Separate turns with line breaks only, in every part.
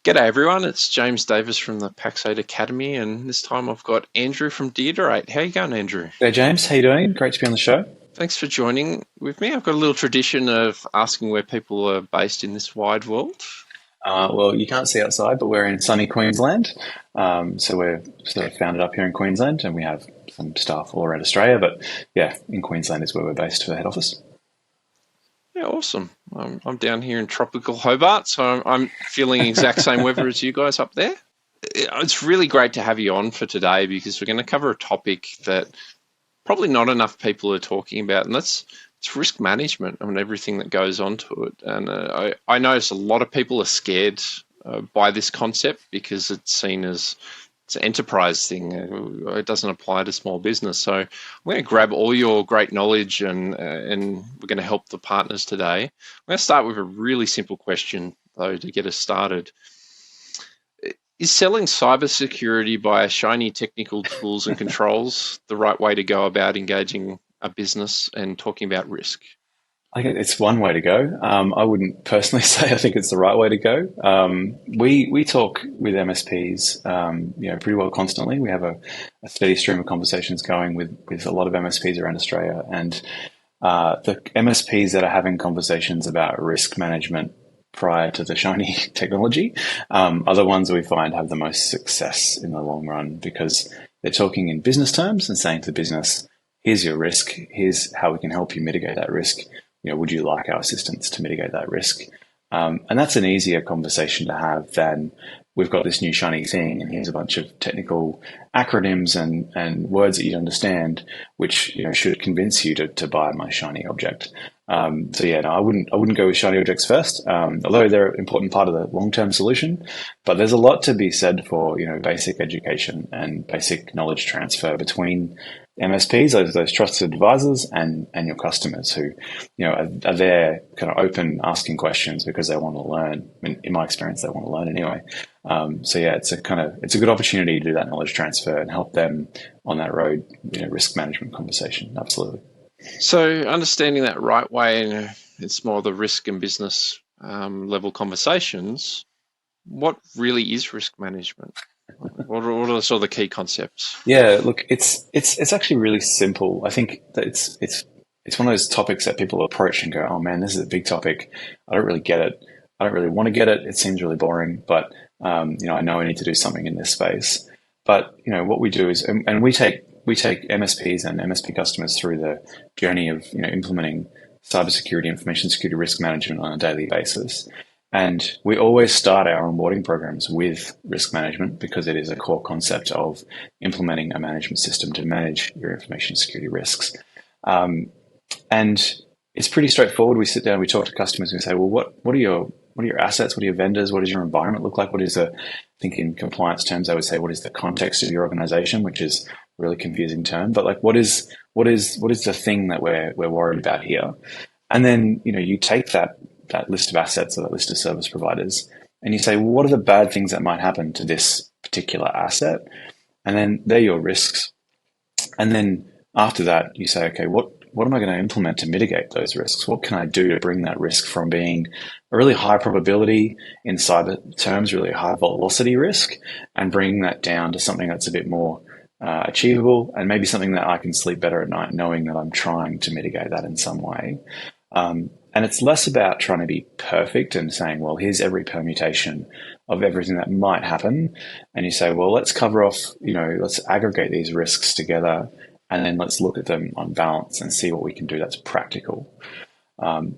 G'day everyone, it's James Davis from the Pax8 Academy, and this time I've got Andrew from de.iterate. How you going, Andrew?
Hey James, how you doing? Great to be on the show.
Thanks for joining with me. I've got a little tradition of asking where people are based in this wide world.
Well, you can't see outside, but we're in sunny Queensland. So we're sort of founded up here in Queensland, and we have some staff all around Australia. But yeah, in Queensland is where we're based for the head office.
Yeah, awesome. I'm down here in tropical Hobart, so I'm feeling exact same weather as you guys up there. It's really great to have you on for today because we're going to cover a topic that probably not enough people are talking about, and that's it's risk management and everything that goes on to it. And I notice a lot of people are scared by this concept because it's seen as it's an enterprise thing. It doesn't apply to small business. So I'm going to grab all your great knowledge and we're going to help the partners today. I'm going to start with a really simple question though to get us started. Is selling cybersecurity by shiny technical tools and controls the right way to go about engaging a business and talking about risk?
I think it's one way to go. I wouldn't personally say I think it's the right way to go. We talk with MSPs, pretty well constantly. We have a steady stream of conversations going with a lot of MSPs around Australia, and the MSPs that are having conversations about risk management prior to the shiny technology are the ones we find have the most success in the long run because they're talking in business terms and saying to the business, here's your risk, here's how we can help you mitigate that risk. Would you like our assistance to mitigate that risk? And that's an easier conversation to have than we've got this new shiny thing and here's a bunch of technical acronyms and words that you understand, which should convince you to buy my shiny object. No, I wouldn't go with shiny objects first, although they're an important part of the long-term solution. But there's a lot to be said for basic education and basic knowledge transfer between MSPs, those trusted advisors, and your customers who are there kind of open, asking questions because they want to learn. In my experience, they want to learn anyway. It's a good opportunity to do that knowledge transfer and help them on that road, risk management conversation. Absolutely.
So understanding that right way, and it's more the risk and business level conversations. What really is risk management? What are sort of the key concepts?
Yeah, look, it's actually really simple. I think that it's one of those topics that people approach and go, "Oh man, this is a big topic. I don't really get it. I don't really want to get it. It seems really boring, but I know I need to do something in this space." But what we do is, and we take MSPs and MSP customers through the journey of implementing cybersecurity, information security, risk management on a daily basis. And we always start our onboarding programs with risk management because it is a core concept of implementing a management system to manage your information security risks. And it's pretty straightforward. We sit down, we talk to customers, and we say, well, what are your assets? What are your vendors? What does your environment look like? What is I think in compliance terms, I would say, what is the context of your organization, which is a really confusing term, but like, what is the thing that we're worried about here? And then, you take that list of assets or that list of service providers and you say, well, what are the bad things that might happen to this particular asset? And then they're your risks. And then after that, you say, okay, what am I going to implement to mitigate those risks? What can I do to bring that risk from being a really high probability in cyber terms, really high velocity risk, and bring that down to something that's a bit more achievable and maybe something that I can sleep better at night knowing that I'm trying to mitigate that in some way. And it's less about trying to be perfect and saying, well, here's every permutation of everything that might happen. And you say, well, let's cover off, let's aggregate these risks together and then let's look at them on balance and see what we can do that's practical.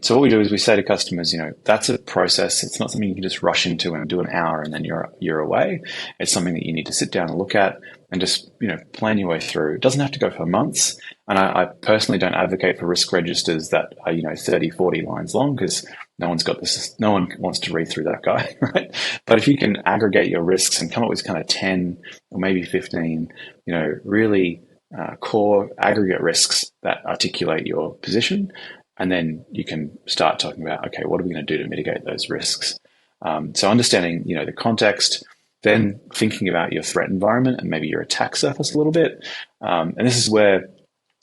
So what we do is we say to customers, that's a process. It's not something you can just rush into and do an hour and then you're away. It's something that you need to sit down and look at and just, plan your way through. It doesn't have to go for months. And I personally don't advocate for risk registers that are, 30, 40 lines long because no one wants to read through that guy, right? But if you can aggregate your risks and come up with kind of 10 or maybe 15, really core aggregate risks that articulate your position, and then you can start talking about, okay, what are we going to do to mitigate those risks? So understanding, the context, then thinking about your threat environment and maybe your attack surface a little bit. And this is where,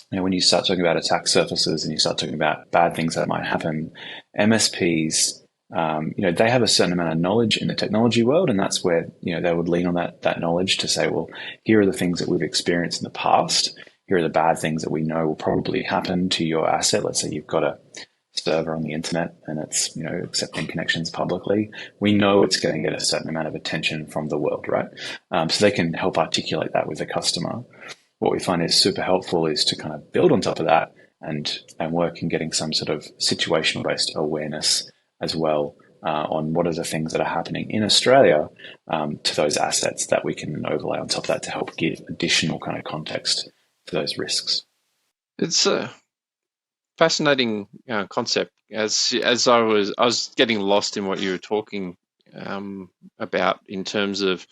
when you start talking about attack surfaces and you start talking about bad things that might happen, MSPs they have a certain amount of knowledge in the technology world, and that's where they would lean on that knowledge to say, well, here are the things that we've experienced in the past. Here are the bad things that we know will probably happen to your asset. Let's say you've got a server on the internet and it's accepting connections publicly. We know it's going to get a certain amount of attention from the world, right? So they can help articulate that with the customer. What we find is super helpful is to kind of build on top of that and work in getting some sort of situational based awareness as well on what are the things that are happening in Australia to those assets that we can overlay on top of that to help give additional kind of context to those risks.
It's a fascinating concept. As I was getting lost in what you were talking about in terms of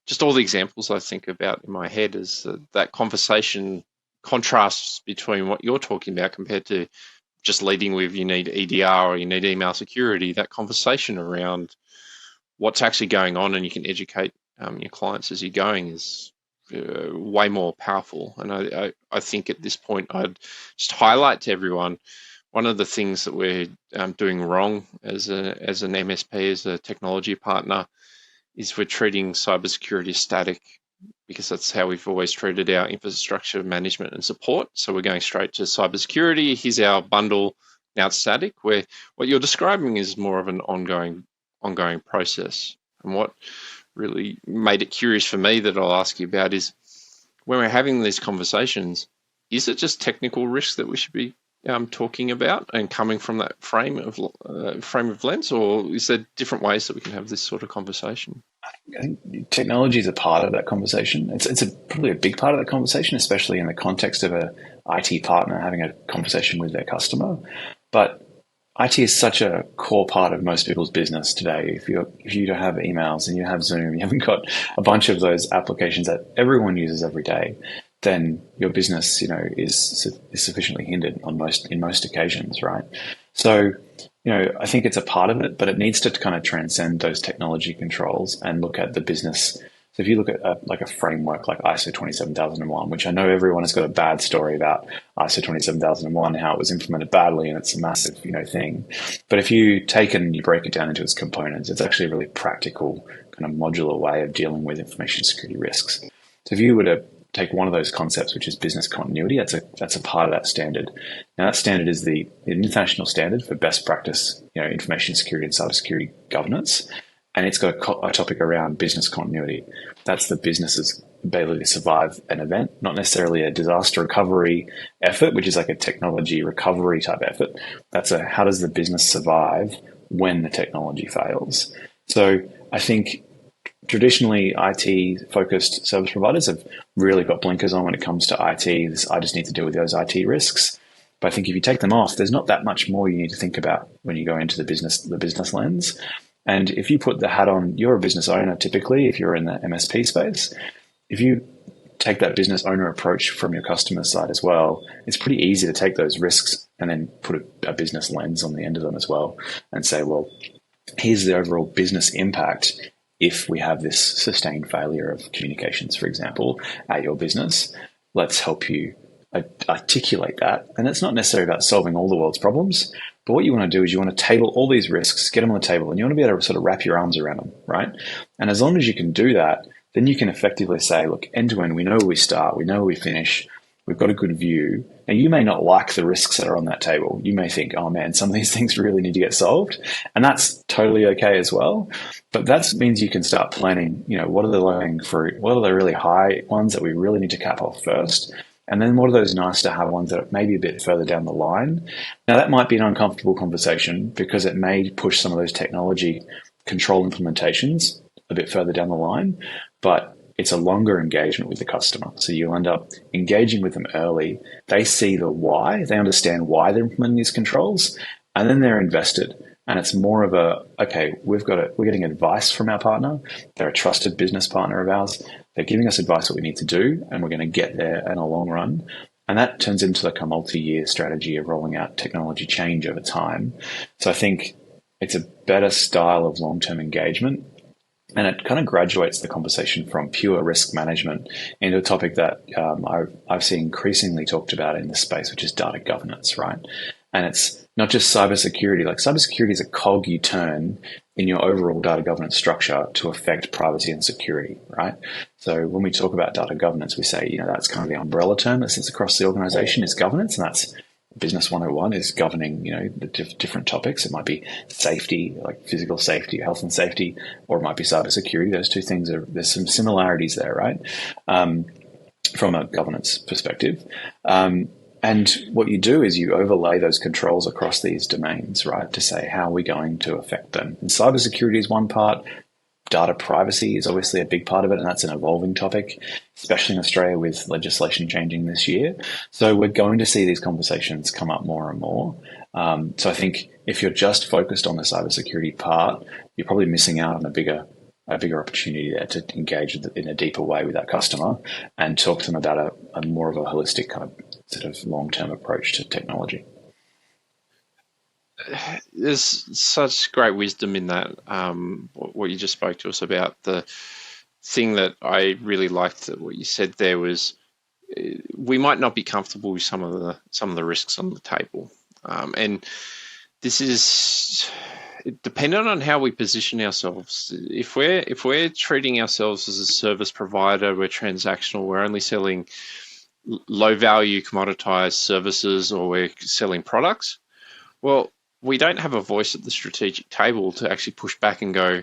just all the examples I think about in my head is that conversation contrasts between what you're talking about compared to just leading with you need EDR or you need email security. That conversation around what's actually going on and you can educate your clients as you're going is way more powerful. And I think at this point I'd just highlight to everyone one of the things that we're doing wrong as an MSP, as a technology partner, is we're treating cybersecurity as static, because that's how we've always treated our infrastructure management and support. So we're going straight to cybersecurity. Here's our bundle. Now it's static. Where what you're describing is more of an ongoing process. And what really made it curious for me that I'll ask you about is when we're having these conversations, is it just technical risks that we should be talking about and coming from that frame of lens, or is there different ways that we can have this sort of conversation?
I think technology is a part of that conversation. It's probably a big part of that conversation, especially in the context of a IT partner having a conversation with their customer. But IT is such a core part of most people's business today. If you don't have emails and you have Zoom, you haven't got a bunch of those applications that everyone uses every day, then your business, is sufficiently hindered in most occasions, right? So, I think it's a part of it, but it needs to kind of transcend those technology controls and look at the business. So if you look at a framework like ISO 27001, which I know everyone has got a bad story about ISO 27001, how it was implemented badly, and it's a massive, thing. But if you take it and you break it down into its components, it's actually a really practical kind of modular way of dealing with information security risks. So if you were to take one of those concepts, which is business continuity, that's a part of that standard. Now, that standard is the international standard for best practice, information security and cybersecurity governance, and it's got a topic around business continuity. That's the business's ability to survive an event, not necessarily a disaster recovery effort, which is like a technology recovery type effort. That's how does the business survive when the technology fails? So I think traditionally, IT-focused service providers have really got blinkers on when it comes to IT. I just need to deal with those IT risks. But I think if you take them off, there's not that much more you need to think about when you go into the business lens. And if you put the hat on, you're a business owner typically, if you're in the MSP space. If you take that business owner approach from your customer side as well, it's pretty easy to take those risks and then put a business lens on the end of them as well and say, well, here's the overall business impact if we have this sustained failure of communications, for example, at your business. Let's help you articulate that. And it's not necessarily about solving all the world's problems, but what you want to do is you want to table all these risks, get them on the table, and you want to be able to sort of wrap your arms around them, right? And as long as you can do that, then you can effectively say, look, end to end, we know where we start, we know where we finish, we've got a good view. Now, you may not like the risks that are on that table. You may think, oh man, some of these things really need to get solved. And that's totally okay as well. But that means you can start planning, what are the low-hanging fruit? What are the really high ones that we really need to cap off first? And then what are those nice to have ones that are maybe a bit further down the line? Now, that might be an uncomfortable conversation because it may push some of those technology control implementations a bit further down the line, but it's a longer engagement with the customer. So you'll end up engaging with them early. They see the why, they understand why they're implementing these controls, and then they're invested. And it's more of we're getting advice from our partner. They're a trusted business partner of ours. They're giving us advice what we need to do, and we're going to get there in a long run. And that turns into like a multi-year strategy of rolling out technology change over time. So I think it's a better style of long-term engagement. And it kind of graduates the conversation from pure risk management into a topic that I've seen increasingly talked about in this space, which is data governance, right? And it's not just cybersecurity. Like cybersecurity is a cog you turn in your overall data governance structure to affect privacy and security, right? So when we talk about data governance, we say, that's kind of the umbrella term that sits across the organization is governance, and that's Business 101 is governing, the different topics. It might be safety, like physical safety, health and safety, or it might be cybersecurity. Those two things there's some similarities there, right? From a governance perspective. And what you do is you overlay those controls across these domains, right, to say, how are we going to affect them? And cybersecurity is one part. Data privacy is obviously a big part of it, and that's an evolving topic, especially in Australia with legislation changing this year. So we're going to see these conversations come up more and more. So I think if you're just focused on the cybersecurity part, you're probably missing out on a bigger opportunity there to engage in a deeper way with that customer and talk to them about a more of a holistic kind of sort of long-term approach to technology.
There's such great wisdom in that, what you just spoke to us about. The thing that I really liked that what you said there was we might not be comfortable with some of the risks on the table, and this is dependent on how we position ourselves. If we're treating ourselves as a service provider, we're transactional, we're only selling low value commoditized services, or we're selling products, well, we don't have a voice at the strategic table to actually push back and go,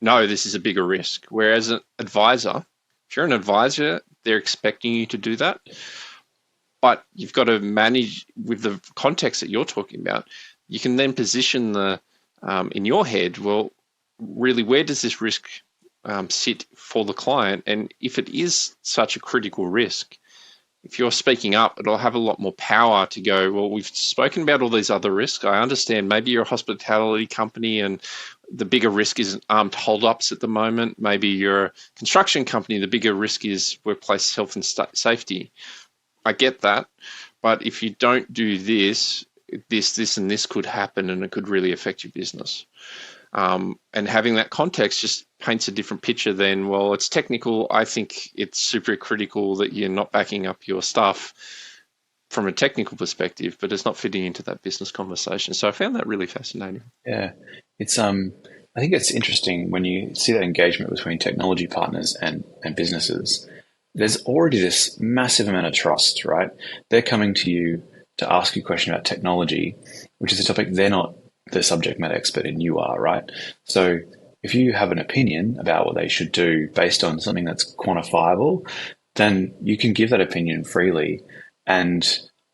no, this is a bigger risk. Whereas an advisor, if you're an advisor, they're expecting you to do that. But you've got to manage with the context that you're talking about. You can then position in your head, well, really, where does this risk sit for the client? And if it is such a critical risk, if you're speaking up, it'll have a lot more power to go, well, we've spoken about all these other risks. I understand maybe you're a hospitality company and the bigger risk is armed holdups at the moment. Maybe you're a construction company. The bigger risk is workplace health and safety. I get that. But if you don't do this, and this could happen, and it could really affect your business. And having that context just paints a different picture than, well, it's technical. I think it's super critical that you're not backing up your stuff from a technical perspective, but it's not fitting into that business conversation. So I found that really fascinating.
Yeah, it's I think it's interesting when you see that engagement between technology partners and businesses. There's already this massive amount of trust, right? They're coming to you to ask you a question about technology, which is a topic they're not the subject matter expert in, you are, right? So if you have an opinion about what they should do based on something that's quantifiable, then you can give that opinion freely, and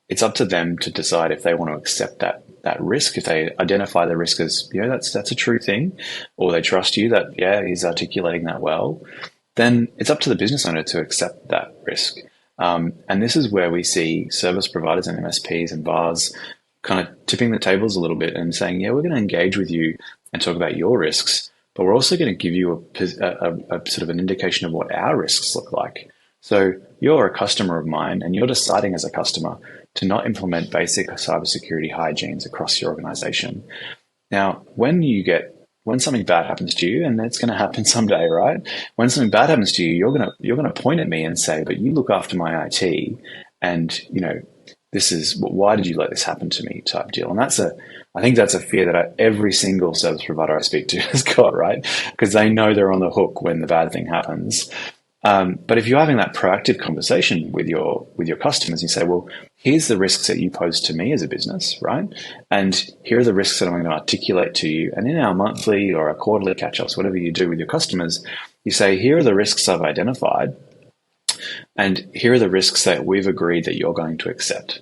it's up to them to decide if they want to accept that risk. If they identify the risk as, that's a true thing, or they trust you that, he's articulating that well, then it's up to the business owner to accept that risk. And this is where we see service providers and MSPs and VARs kind of tipping the tables a little bit and saying, we're going to engage with you and talk about your risks, but we're also going to give you a sort of an indication of what our risks look like. So you're a customer of mine, and you're deciding as a customer to not implement basic cybersecurity hygienes across your organization. Now, when something bad happens to you, and it's going to happen someday, right? When something bad happens to you, you're going to point at me and say, but you look after my IT, and this is, why did you let this happen to me, type deal. And I think that's a fear that every single service provider I speak to has got, right? Because they know they're on the hook when the bad thing happens. But if you're having that proactive conversation with your customers, you say, well, here's the risks that you pose to me as a business, right? And here are the risks that I'm going to articulate to you. And in our monthly or our quarterly catch-ups, whatever you do with your customers, you say, here are the risks I've identified, and here are the risks that we've agreed that you're going to accept.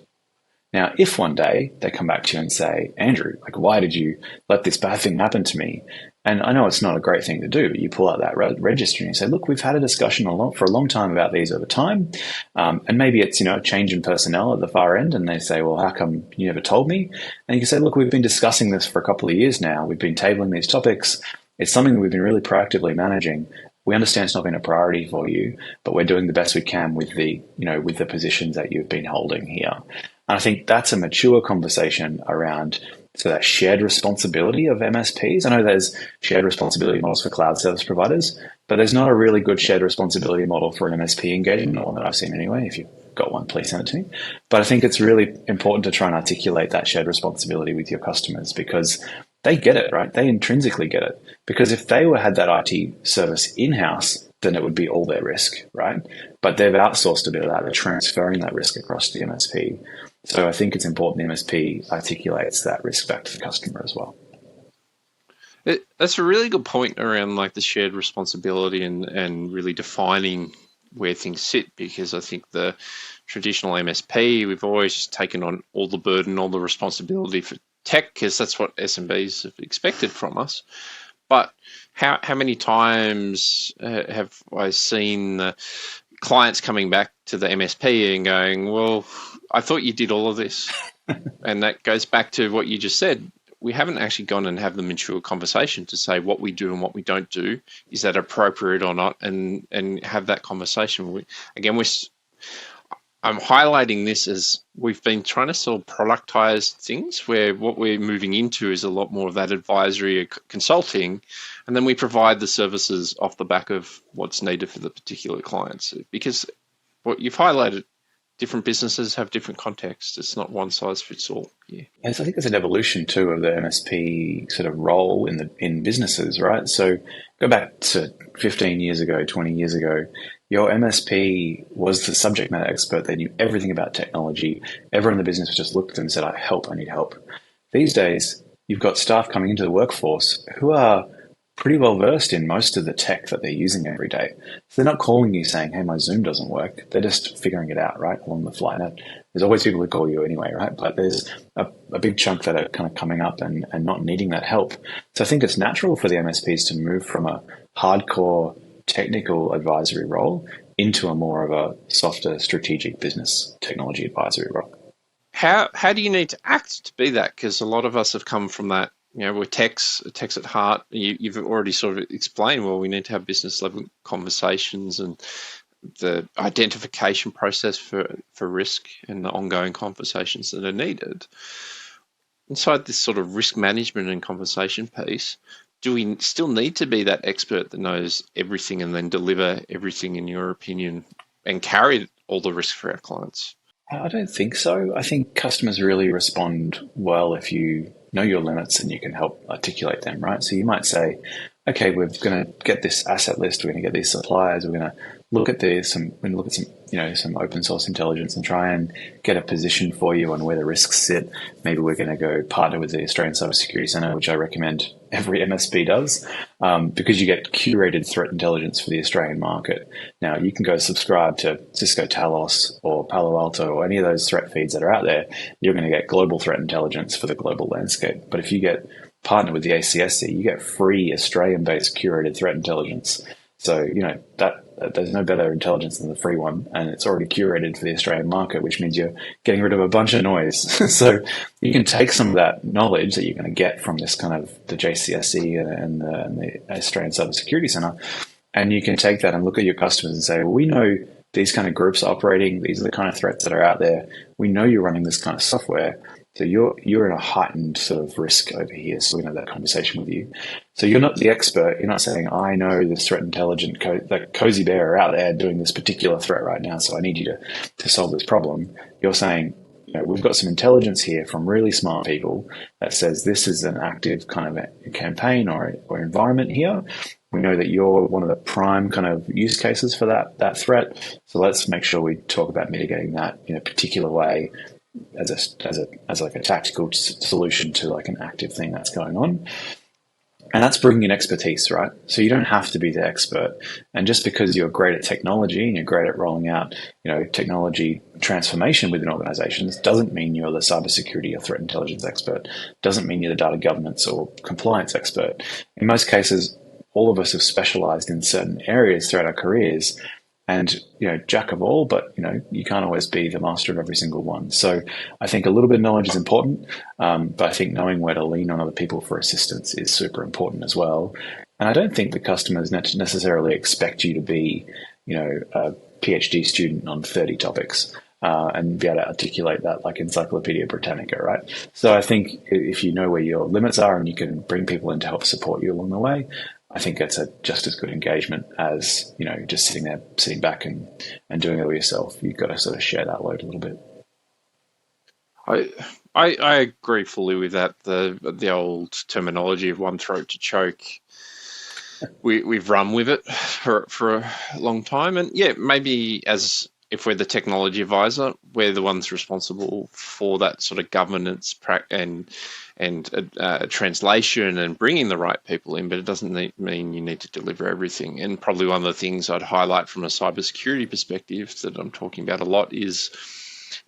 Now, if one day they come back to you and say, Andrew, why did you let this bad thing happen to me? And I know it's not a great thing to do, but you pull out that register and you say, look, we've had a discussion for a long time about these over time. And maybe it's, a change in personnel at the far end. And they say, well, how come you never told me? And you can say, look, we've been discussing this for a couple of years now. We've been tabling these topics. It's something that we've been really proactively managing. We understand it's not been a priority for you, but we're doing the best we can with the positions that you've been holding here. And I think that's a mature conversation around so that shared responsibility of MSPs. I know there's shared responsibility models for cloud service providers, but there's not a really good shared responsibility model for an MSP engagement, or one that I've seen anyway. If you've got one, please send it to me. But I think it's really important to try and articulate that shared responsibility with your customers, because they get it, right? They intrinsically get it. Because if they had that IT service in-house, then it would be all their risk, right? But they've outsourced a bit of that. They're transferring that risk across to the MSP. So I think it's important the MSP articulates that risk back to the customer as well.
That's a really good point around like the shared responsibility and really defining where things sit, because I think the traditional MSP, we've always taken on all the burden, all the responsibility for tech, because that's what SMBs have expected from us. But how many times have I seen the clients coming back to the MSP and going, well, I thought you did all of this. And that goes back to what you just said. We haven't actually gone and have the mature conversation to say what we do and what we don't do. Is that appropriate or not? And have that conversation. I'm highlighting this as we've been trying to sell productized things, where what we're moving into is a lot more of that advisory consulting, and then we provide the services off the back of what's needed for the particular clients. Because what you've highlighted, different businesses have different contexts. It's not one size fits all. Yeah.
Yes, I think there's an evolution too of the MSP sort of role in businesses, right? So go back to 15 years ago, 20 years ago, your MSP was the subject matter expert. They knew everything about technology. Everyone in the business just looked at them and said, I need help. These days, you've got staff coming into the workforce who are pretty well versed in most of the tech that they're using every day. So they're not calling you saying, hey, my Zoom doesn't work. They're just figuring it out, right, along the fly. Now, there's always people who call you anyway, right? But there's a big chunk that are kind of coming up and not needing that help. So I think it's natural for the MSPs to move from a hardcore technical advisory role into a more of a softer strategic business technology advisory role.
How do you need to act to be that? Because a lot of us have come from that, we're techs at heart. You've already sort of explained, well, we need to have business level conversations and the identification process for risk and the ongoing conversations that are needed. Inside this sort of risk management and conversation piece, do we still need to be that expert that knows everything and then deliver everything, in your opinion, and carry all the risk for our clients?
I don't think so. I think customers really respond well if you know your limits and you can help articulate them, right? So you might say, okay, we're going to get this asset list, we're going to get these suppliers, we're going to look at some open source intelligence and try and get a position for you on where the risks sit. Maybe we're going to go partner with the Australian Cybersecurity Centre, which I recommend every MSP does, because you get curated threat intelligence for the Australian market. Now, you can go subscribe to Cisco Talos or Palo Alto or any of those threat feeds that are out there. You're going to get global threat intelligence for the global landscape. But if you get partner with the ACSC, you get free Australian-based curated threat intelligence. So, that there's no better intelligence than the free one, and it's already curated for the Australian market, which means you're getting rid of a bunch of noise. So you can take some of that knowledge that you're going to get from this kind of the JCSC and the Australian Cybersecurity Centre, and you can take that and look at your customers and say, well, we know these kind of groups are operating. These are the kind of threats that are out there. We know you're running this kind of software. So you're in a heightened sort of risk over here. So we can have that conversation with you. So you're not the expert. You're not saying, I know this threat intelligent, that cozy bear are out there doing this particular threat right now, so I need you to solve this problem. You're saying, we've got some intelligence here from really smart people that says this is an active kind of a campaign or environment here. We know that you're one of the prime kind of use cases for that threat. So let's make sure we talk about mitigating that in a particular way, as like a tactical solution to like an active thing that's going on. And that's bringing in expertise, right? So you don't have to be the expert. And just because you're great at technology and you're great at rolling out, technology transformation within organizations doesn't mean you're the cybersecurity or threat intelligence expert, doesn't mean you're the data governance or compliance expert. In most cases, all of us have specialized in certain areas throughout our careers. And, jack of all, but, you can't always be the master of every single one. So I think a little bit of knowledge is important, but I think knowing where to lean on other people for assistance is super important as well. And I don't think the customers necessarily expect you to be, a PhD student on 30 topics. and be able to articulate that like Encyclopedia Britannica, right? So I think if you know where your limits are and you can bring people in to help support you along the way, I think it's a just as good engagement as, just sitting back and doing it all yourself. You've got to sort of share that load a little bit.
I agree fully with that. The old terminology of one throat to choke, we've run with it for a long time, and yeah, maybe as if we're the technology advisor, we're the ones responsible for that sort of governance and translation and bringing the right people in, but it doesn't mean you need to deliver everything. And probably one of the things I'd highlight from a cybersecurity perspective that I'm talking about a lot is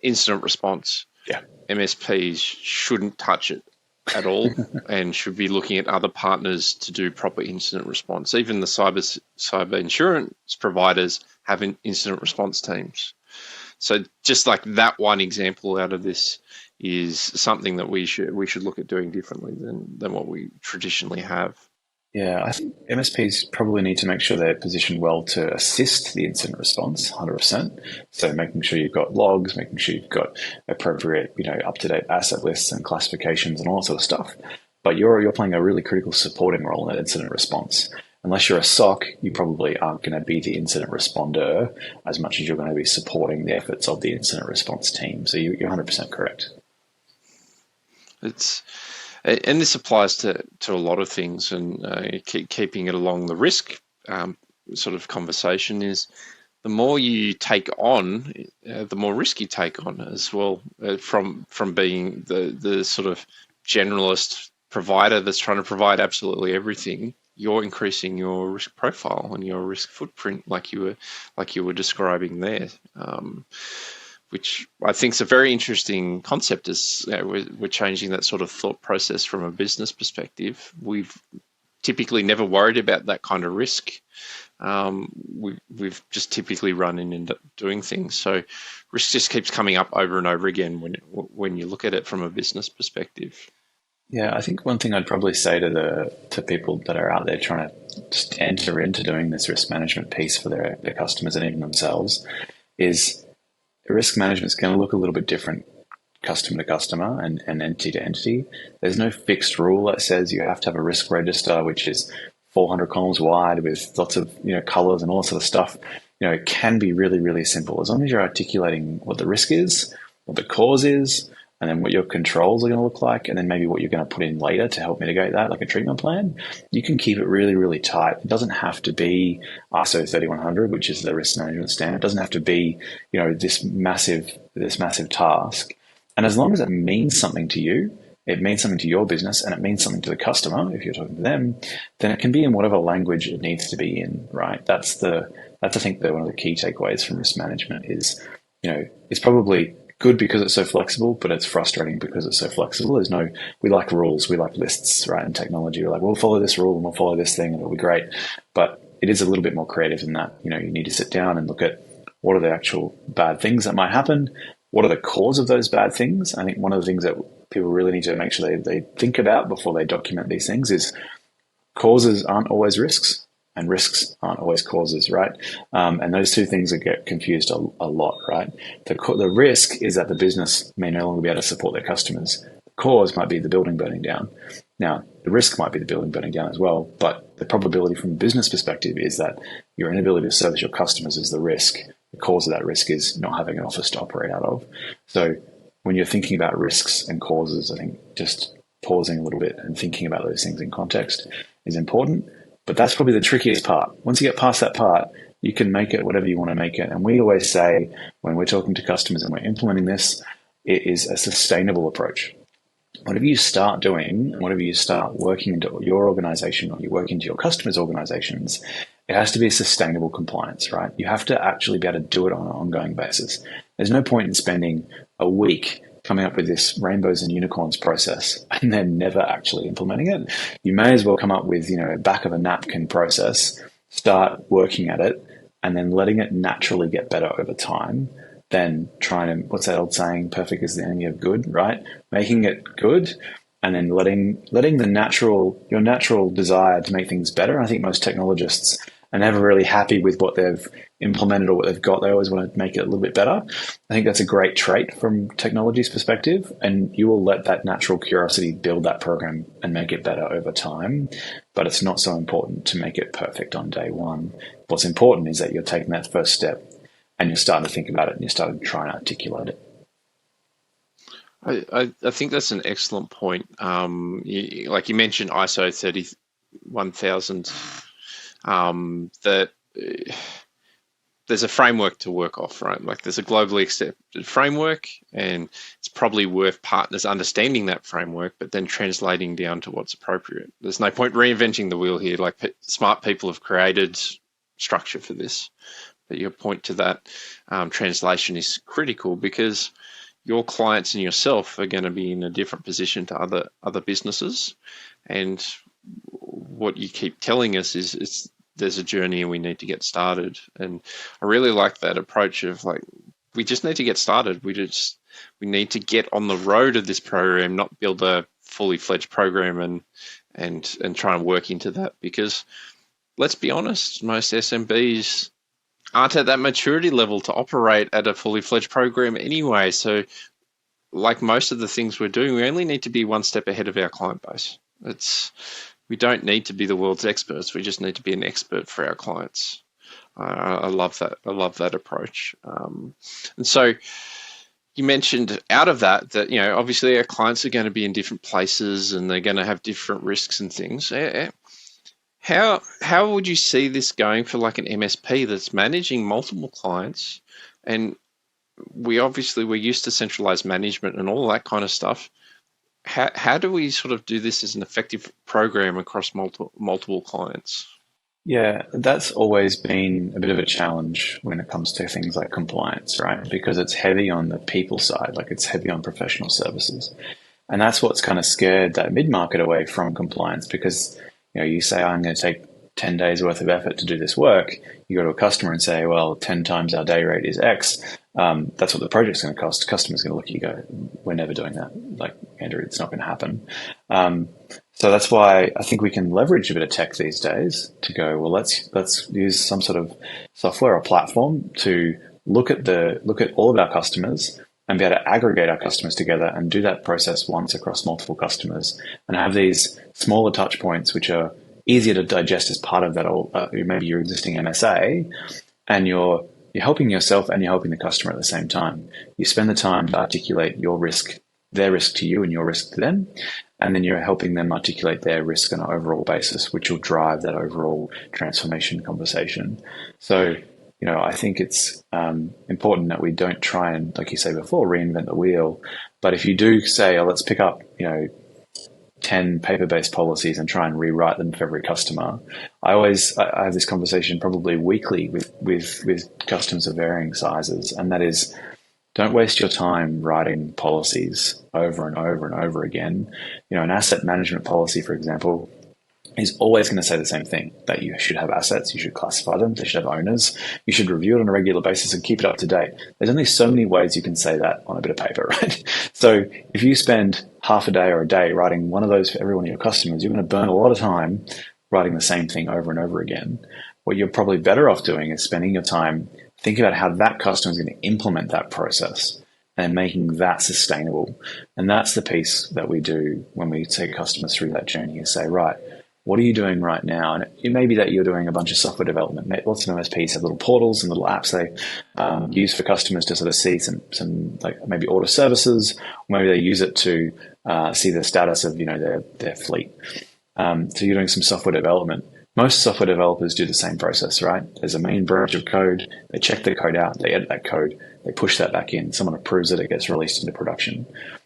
incident response.
Yeah.
MSPs shouldn't touch it at all and should be looking at other partners to do proper incident response. Even the cyber insurance providers have incident response teams. So just like that one example out of this is something that we should look at doing differently than what we traditionally have.
Yeah, I think MSPs probably need to make sure they're positioned well to assist the incident response, 100%. So making sure you've got logs, making sure you've got appropriate, up-to-date asset lists and classifications and all that sort of stuff. But you're playing a really critical supporting role in that incident response. Unless you're a SOC, you probably aren't going to be the incident responder as much as you're going to be supporting the efforts of the incident response team. So you're 100% correct.
And this applies to a lot of things, and keeping it along the risk sort of conversation is the more you take on, the more risk you take on as well. From being the sort of generalist provider that's trying to provide absolutely everything, you're increasing your risk profile and your risk footprint, like you were describing there. Which I think is a very interesting concept. As we're changing that sort of thought process from a business perspective. We've typically never worried about that kind of risk. We've just typically run in and doing things. So risk just keeps coming up over and over again when you look at it from a business perspective.
Yeah, I think one thing I'd probably say to people that are out there trying to just enter into doing this risk management piece for their customers and even themselves is risk management is going to look a little bit different customer to customer and entity to entity. There's no fixed rule that says you have to have a risk register, which is 400 columns wide with lots of colors and all that sort of stuff. It can be really, really simple as long as you're articulating what the risk is, what the cause is, and then what your controls are going to look like, and then maybe what you're going to put in later to help mitigate that, like a treatment plan. You can keep it really, really tight. It doesn't have to be ISO 3100, which is the risk management standard. It doesn't have to be, this massive task. And as long as it means something to you, it means something to your business, and it means something to the customer, if you're talking to them, then it can be in whatever language it needs to be in, right? That's I think one of the key takeaways from risk management is, it's probably good because it's so flexible, but it's frustrating because it's so flexible. We like rules, we like lists, right? In technology, we're like, we'll follow this rule and we'll follow this thing and it'll be great. But it is a little bit more creative than that. You need to sit down and look at what are the actual bad things that might happen? What are the cause of those bad things? I think one of the things that people really need to make sure they think about before they document these things is causes aren't always risks. And risks aren't always causes, right? And those two things get confused a lot, right? The risk is that the business may no longer be able to support their customers. The cause might be the building burning down. Now, the risk might be the building burning down as well, but the probability from a business perspective is that your inability to service your customers is the risk. The cause of that risk is not having an office to operate out of. So when you're thinking about risks and causes, I think just pausing a little bit and thinking about those things in context is important. But that's probably the trickiest part. Once you get past that part, you can make it whatever you want to make it. And we always say when we're talking to customers and we're implementing this, it is a sustainable approach. Whatever you start doing, whatever you start working into your organization or you work into your customers' organizations, it has to be a sustainable compliance, right? You have to actually be able to do it on an ongoing basis. There's no point in spending a week coming up with this rainbows and unicorns process and then never actually implementing it. You may as well come up with, a back of a napkin process, start working at it, and then letting it naturally get better over time than trying to, what's that old saying, perfect is the enemy of good, right? Making it good and then letting your natural desire to make things better. I think most technologists are never really happy with what they've implemented or what they've got. They always want to make it a little bit better. I think that's a great trait from technology's perspective, and you will let that natural curiosity build that program and make it better over time. But it's not so important to make it perfect on day one. What's important is that you're taking that first step and you're starting to think about it and you're starting to try and articulate it.
I think that's an excellent point. Like you mentioned ISO 31000, that there's a framework to work off, right? Like there's a globally accepted framework, and it's probably worth partners understanding that framework, but then translating down to what's appropriate. There's no point reinventing the wheel here. Like smart people have created structure for this, but your point to that translation is critical, because your clients and yourself are going to be in a different position to other businesses, and what you keep telling us is there's a journey and we need to get started. And I really like that approach of like, we just need to get started. We need to get on the road of this program, not build a fully fledged program and try and work into that, because let's be honest, most SMBs aren't at that maturity level to operate at a fully fledged program anyway. So like most of the things we're doing, we only need to be one step ahead of our client base. We don't need to be the world's experts. We just need to be an expert for our clients. I love that. I love that approach. And so you mentioned out of that, obviously our clients are going to be in different places and they're going to have different risks and things. How would you see this going for like an MSP that's managing multiple clients? And we're used to centralized management and all that kind of stuff. How do we sort of do this as an effective program across multiple clients?
Yeah, that's always been a bit of a challenge when it comes to things like compliance, right? Because it's heavy on the people side, like it's heavy on professional services. And that's what's kind of scared that mid-market away from compliance, because you say, I'm going to take 10 days worth of effort to do this work. You go to a customer and say, well, 10 times our day rate is X. That's what the project's going to cost. The customer's going to look at you and go, we're never doing that. Like, Andrew, it's not going to happen. So that's why I think we can leverage a bit of tech these days to go, well, let's use some sort of software or platform to look at all of our customers and be able to aggregate our customers together and do that process once across multiple customers, and have these smaller touch points which are easier to digest as part of that, maybe your existing MSA, and you're helping yourself and you're helping the customer at the same time. You spend the time to articulate your risk, their risk to you and your risk to them, and then you're helping them articulate their risk on an overall basis, which will drive that overall transformation conversation. So, I think it's important that we don't try and, like you say before, reinvent the wheel. But if you do say, let's pick up, 10 paper-based policies and try and rewrite them for every customer. I have this conversation probably weekly with customers of varying sizes, and that is, don't waste your time writing policies over and over and over again. An asset management policy, for example, is always going to say the same thing, that you should have assets, you should classify them, they should have owners, you should review it on a regular basis and keep it up to date. There's only so many ways you can say that on a bit of paper, right? So if you spend half a day or a day writing one of those for every one of your customers, you're going to burn a lot of time writing the same thing over and over again. What you're probably better off doing is spending your time thinking about how that customer is going to implement that process and making that sustainable. And that's the piece that we do when we take customers through that journey and say, right, what are you doing right now? And it may be that you're doing a bunch of software development. Lots of MSPs have little portals and little apps they use for customers to sort of see some like maybe order services, or maybe they use it to see the status of their fleet. So you're doing some software development. Most software developers do the same process, right? There's a main branch of code. They check the code out. They edit that code. They push that back in. Someone approves it. It gets released into production.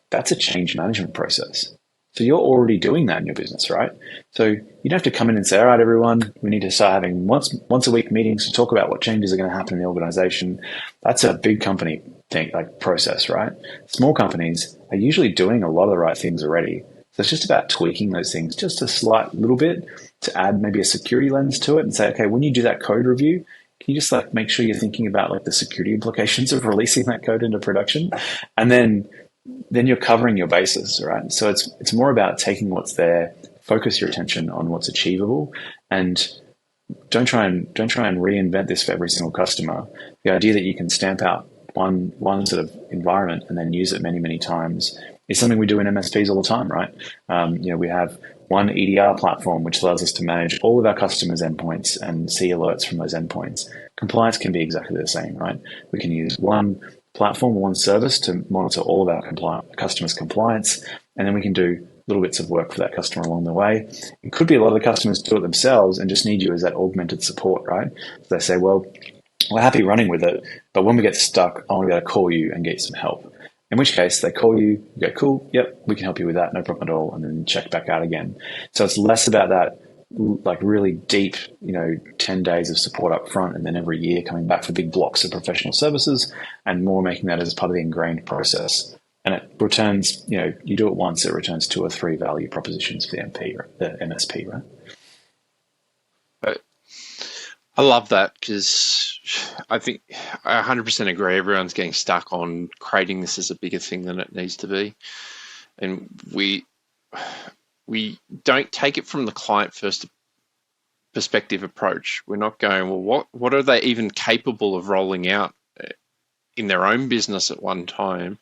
That's a change management process. So you're already doing that in your business, right? So you don't have to come in and say, all right, everyone, we need to start having once a week meetings to talk about what changes are going to happen in the organization. That's a big company thing, like process, right? Small companies are usually doing a lot of the right things already. So it's just about tweaking those things just a slight little bit to add maybe a security lens to it and say, okay, when you do that code review, can you just like make sure you're thinking about like the security implications of releasing that code into production? And then you're covering your bases, right? So it's more about taking what's there, focus your attention on what's achievable, and don't try and reinvent this for every single customer. The idea that you can stamp out one sort of environment and then use it many times is something we do in MSPs all the time, right? We have one EDR platform which allows us to manage all of our customers' endpoints and see alerts from those endpoints. Compliance can be exactly the same, right? We can use one platform, one service to monitor all of our customers' compliance, and then we can do little bits of work for that customer along the way. It could be a lot of the customers do it themselves and just need you as that augmented support, right? So they say, well, we're happy running with it, but when we get stuck, I want to be able to call you and get some help. In which case they call you, you go, cool, yep, we can help you with that, no problem at all, and then check back out again. So it's less about that like really deep, 10 days of support up front and then every year coming back for big blocks of professional services, and more making that as part of the ingrained process. And it returns, you do it once, it returns 2 or 3 value propositions for the MSP, right?
I love that, because I think I 100% agree. Everyone's getting stuck on creating this as a bigger thing than it needs to be. And we don't take it from the client first perspective approach. We're not going, well, what are they even capable of rolling out in their own business at one time,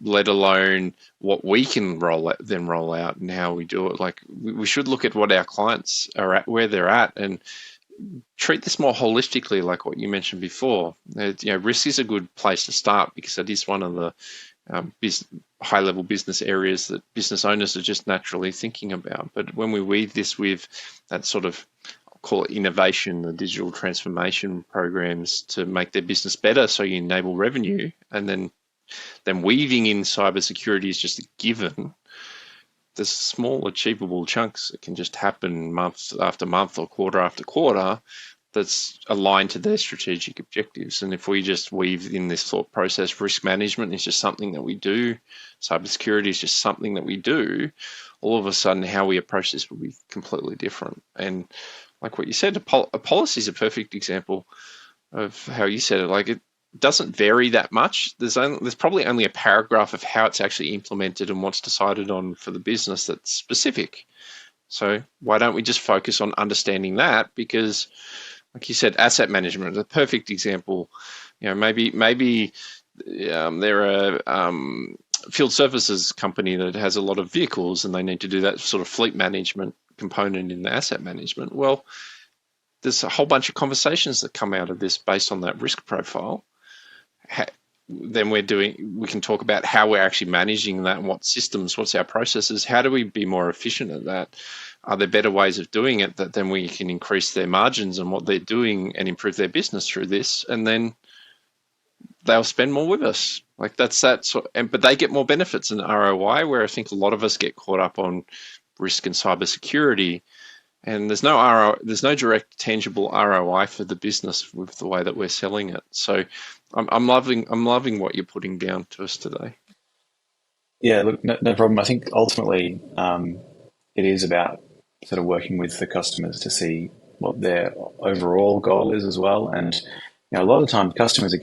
let alone what we can roll out and how we do it. Like, we should look at what our clients are at, where they're at, and treat this more holistically, like what you mentioned before. Risk is a good place to start, because it is one of the high-level business areas that business owners are just naturally thinking about. But when we weave this with that sort of, I'll call it innovation, the digital transformation programs to make their business better, so you enable revenue, and then weaving in cybersecurity is just a given. There's small achievable chunks that can just happen month after month or quarter after quarter that's aligned to their strategic objectives. And if we just weave in this thought process, risk management is just something that we do, cybersecurity is just something that we do, all of a sudden how we approach this will be completely different. And like what you said, a policy is a perfect example of how you said it. Like, it doesn't vary that much. There's probably only a paragraph of how it's actually implemented and what's decided on for the business that's specific. So why don't we just focus on understanding that? Because, like you said, asset management is a perfect example. Maybe they're a field services company that has a lot of vehicles, and they need to do that sort of fleet management component in the asset management. Well, there's a whole bunch of conversations that come out of this based on that risk profile. Then we can talk about how we're actually managing that, and what systems, what's our processes, how do we be more efficient at that? Are there better ways of doing it that then we can increase their margins and what they're doing and improve their business through this? And then they'll spend more with us. Like, that's that sort. But they get more benefits in ROI, where I think a lot of us get caught up on risk and cybersecurity, and there's no direct tangible ROI for the business with the way that we're selling it. So I'm loving what you're putting down to us today.
Yeah, look, no problem. I think ultimately it is about sort of working with the customers to see what their overall goal is as well. And a lot of the time, customers are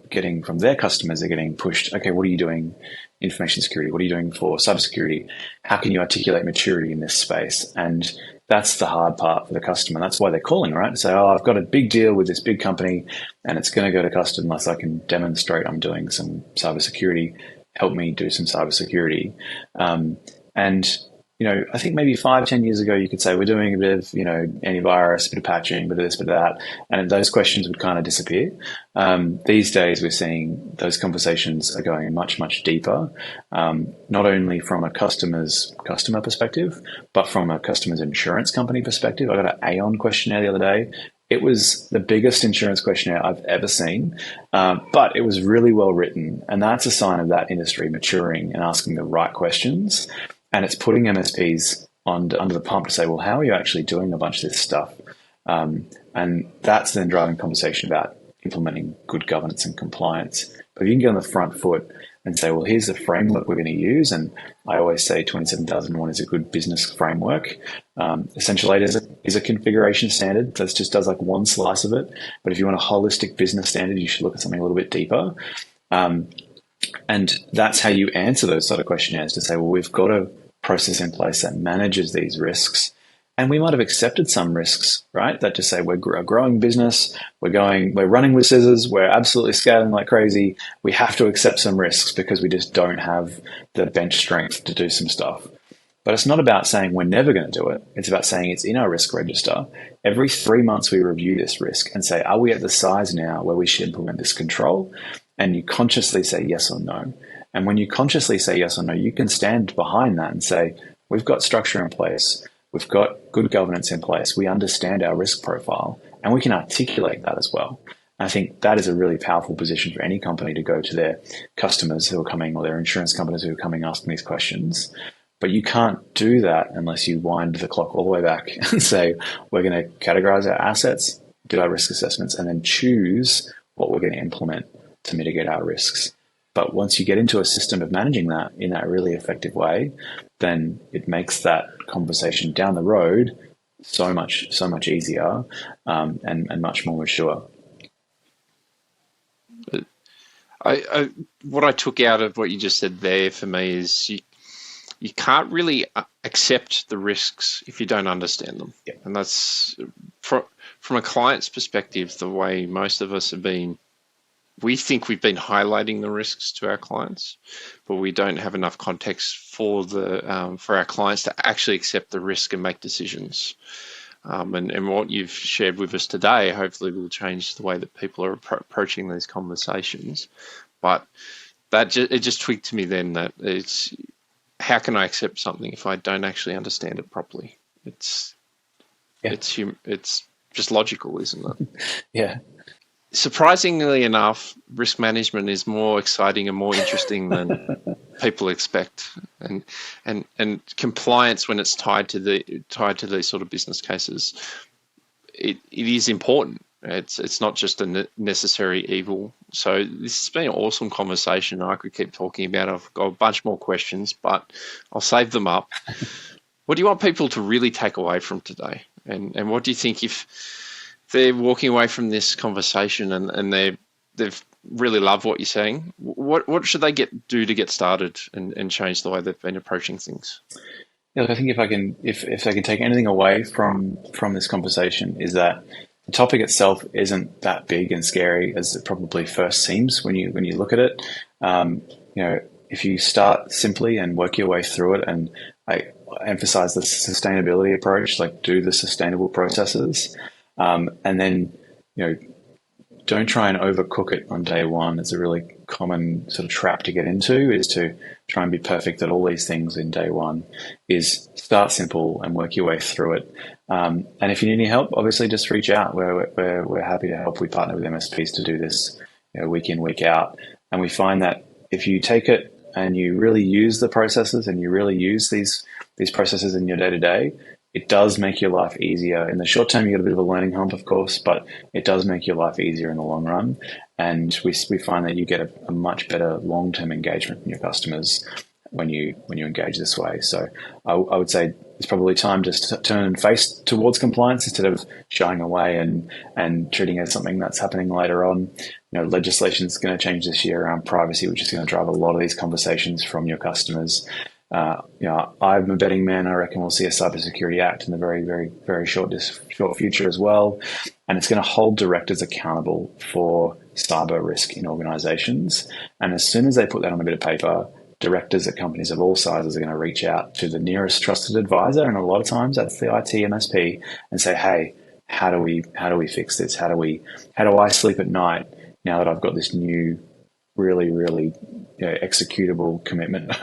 getting from their customers, they're getting pushed. Okay, what are you doing? Information security. What are you doing for cybersecurity? How can you articulate maturity in this space? And that's the hard part for the customer. That's why they're calling, right? So, I've got a big deal with this big company, and it's going to go to custom unless I can demonstrate I'm doing some cybersecurity. Help me do some cybersecurity. And I think maybe 5-10 years ago, you could say we're doing a bit of, antivirus, a bit of patching, a bit of this, a bit of that, and those questions would kind of disappear. These days, we're seeing those conversations are going much, much deeper, not only from a customer perspective, but from a customer's insurance company perspective. I got an Aon questionnaire the other day. It was the biggest insurance questionnaire I've ever seen, but it was really well written, and that's a sign of that industry maturing and asking the right questions. And it's putting MSPs under the pump to say, well, how are you actually doing a bunch of this stuff? And that's then driving conversation about implementing good governance and compliance. But if you can get on the front foot and say, well, here's the framework we're going to use. And I always say 27001 is a good business framework. Essential 8 is a configuration standard that just does like one slice of it. But if you want a holistic business standard, you should look at something a little bit deeper. And that's how you answer those sort of questionnaires, to say, well, we've got a process in place that manages these risks, And we might have accepted some risks, right? That just say we're a growing business, we're running with scissors, we're absolutely scaling like crazy. We have to accept some risks because we just don't have the bench strength to do some stuff. But it's not about saying we're never going to do it. It's about saying it's in our risk register. Every 3 months, we review this risk and say, are we at the size now where we should implement this control? And you consciously say yes or no. And when you consciously say yes or no, you can stand behind that and say, we've got structure in place. We've got good governance in place. We understand our risk profile and we can articulate that as well. And I think that is a really powerful position for any company to go to their customers who are coming or their insurance companies who are coming asking these questions. But you can't do that unless you wind the clock all the way back and say, we're going to categorize our assets, do our risk assessments, and then choose what we're going to implement to mitigate our risks. But once you get into a system of managing that in that really effective way, then it makes that conversation down the road so much easier and much more mature.
What I took out of what you just said there for me is you can't really accept the risks if you don't understand them.
Yeah.
And that's from a client's perspective, the way most of us have been. We think we've been highlighting the risks to our clients, but we don't have enough context for our clients to actually accept the risk and make decisions. And what you've shared with us today, hopefully, will change the way that people are approaching these conversations. But it just tweaked to me then that it's how can I accept something if I don't actually understand it properly? It's just logical, isn't it?
Yeah.
Surprisingly enough, risk management is more exciting and more interesting than people expect, and compliance when it's tied to these sort of business cases, it is important. It's not just a necessary evil. So this has been an awesome conversation. I could keep talking about it. I've got a bunch more questions, but I'll save them up. What do you want people to really take away from today? And what do you think if they're walking away from this conversation and they've really loved what you're saying, what should they do to get started and change the way they've been approaching things?
Yeah, I think if I can take anything away from this conversation is that the topic itself isn't that big and scary as it probably first seems when you look at it. If you start simply and work your way through it, and I emphasize the sustainability approach, like do the sustainable processes. And then, don't try and overcook it on day one. It's a really common sort of trap to get into, is to try and be perfect at all these things in day one. Is start simple and work your way through it. And if you need any help, obviously just reach out. We're happy to help. We partner with MSPs to do this week in, week out. And we find that if you take it and you really use the processes and you really use these processes in your day-to-day, it does make your life easier. In the short term, you get a bit of a learning hump, of course, but it does make your life easier in the long run. And we find that you get a much better long-term engagement from your customers when you engage this way. So I would say it's probably time to turn and face towards compliance instead of shying away and treating it as something that's happening later on. Legislation is going to change this year around privacy, which is going to drive a lot of these conversations from your customers. I'm a betting man. I reckon we'll see a Cybersecurity Act in the very, very, very short future as well. And it's going to hold directors accountable for cyber risk in organizations. And as soon as they put that on a bit of paper, directors at companies of all sizes are going to reach out to the nearest trusted advisor. And a lot of times that's the IT MSP and say, hey, how do we fix this? How do I sleep at night now that I've got this new really, really executable commitment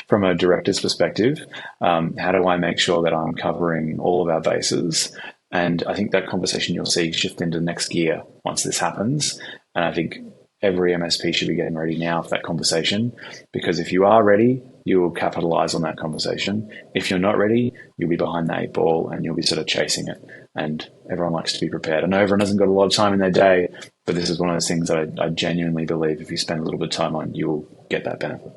from a director's perspective? How do I make sure that I'm covering all of our bases? And I think that conversation you'll see shift into next gear once this happens. And I think every MSP should be getting ready now for that conversation, because if you are ready, you will capitalize on that conversation. If you're not ready, you'll be behind the 8 ball and you'll be sort of chasing it. And everyone likes to be prepared. I know everyone hasn't got a lot of time in their day, but this is one of those things that I genuinely believe if you spend a little bit of time on, you will get that benefit.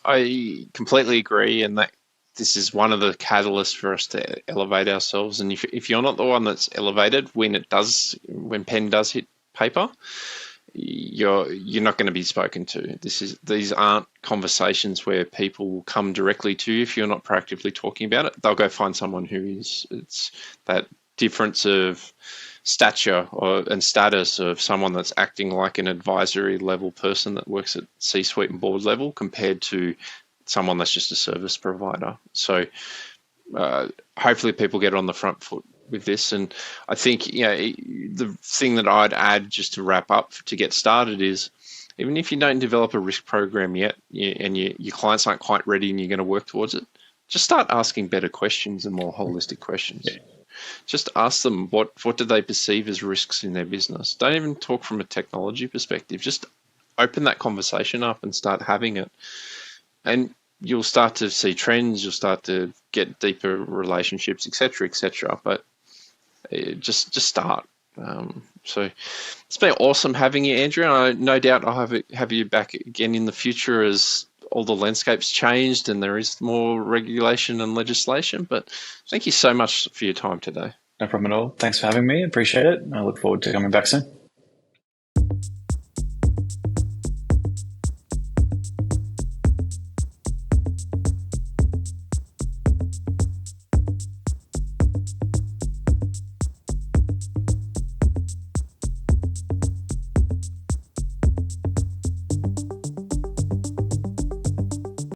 I completely agree, and that this is one of the catalysts for us to elevate ourselves. And if you're not the one that's elevated when pen does hit paper, you're not going to be spoken to. These aren't conversations where people will come directly to you if you're not proactively talking about it. They'll go find someone who is. It's that difference of stature and status of someone that's acting like an advisory level person that works at C-suite and board level compared to someone that's just a service provider. So hopefully people get on the front foot with this. And I think, the thing that I'd add just to wrap up to get started is, even if you don't develop a risk program yet and your clients aren't quite ready and you're going to work towards it, just start asking better questions and more holistic questions. Yeah. Just ask them what do they perceive as risks in their business. Don't even talk from a technology perspective. Just open that conversation up and start having it. And you'll start to see trends, you'll start to get deeper relationships, etc. But just start. So it's been awesome having you, Andrew. No doubt I'll have you back again in the future as all the landscape's changed and there is more regulation and legislation. But thank you so much for your time today.
No problem at all. Thanks for having me. Appreciate it. I look forward to coming back soon.